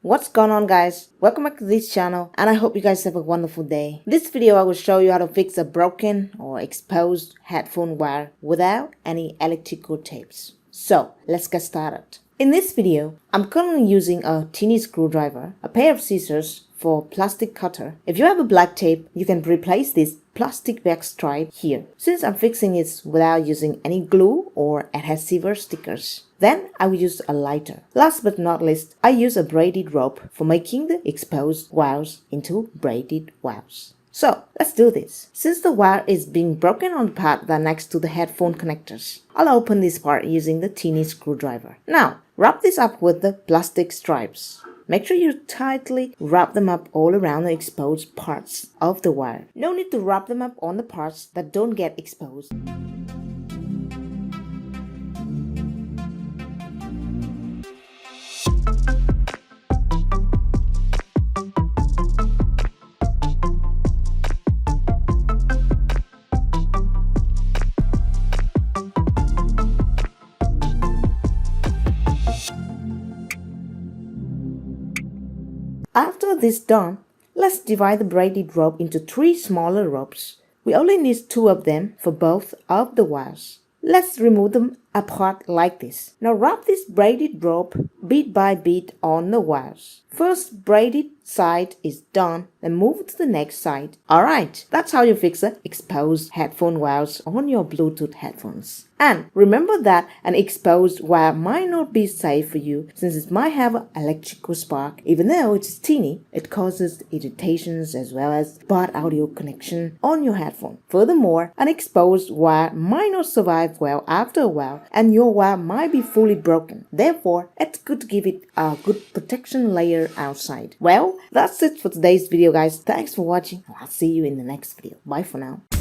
What's going on, guys? Welcome back to this channel and I hope you guys have a wonderful day. This video I will show you how to fix a broken or exposed headphone wire without any electrical tapes. So let's get started. In this video, I'm currently using a teeny screwdriver, a pair of scissors for plastic cutter. If you have a black tape, you can replace this plastic wax stripe here, since I'm fixing it without using any glue or adhesive or stickers. Then I will use a lighter. Last but not least, I use a braided rope for making the exposed wires into braided wires. So let's do this. Since the wire is being broken on the part that next to the headphone connectors, I'll open this part using the teeny screwdriver. Now, wrap this up with the plastic stripes. Make sure you tightly wrap them up all around the exposed parts of the wire. No need to wrap them up on the parts that don't get exposed. After this done, let's divide the braided rope into 3 smaller ropes. We only need 2 of them for both of the wires. Let's remove them apart like this. Now wrap this braided rope bit by bit on the wires. First braided side is done, then move to the next side. Alright, that's how you fix the exposed headphone wires on your Bluetooth headphones. And remember that an exposed wire might not be safe for you since it might have an electrical spark. Even though it's teeny, it causes irritations as well as bad audio connection on your headphone. Furthermore, an exposed wire might not survive well after a while and your wire might be fully broken. Therefore, it's good to give it a good protection layer outside. Well, that's it for today's video, guys. Thanks for watching. I'll see you in the next video. Bye for now.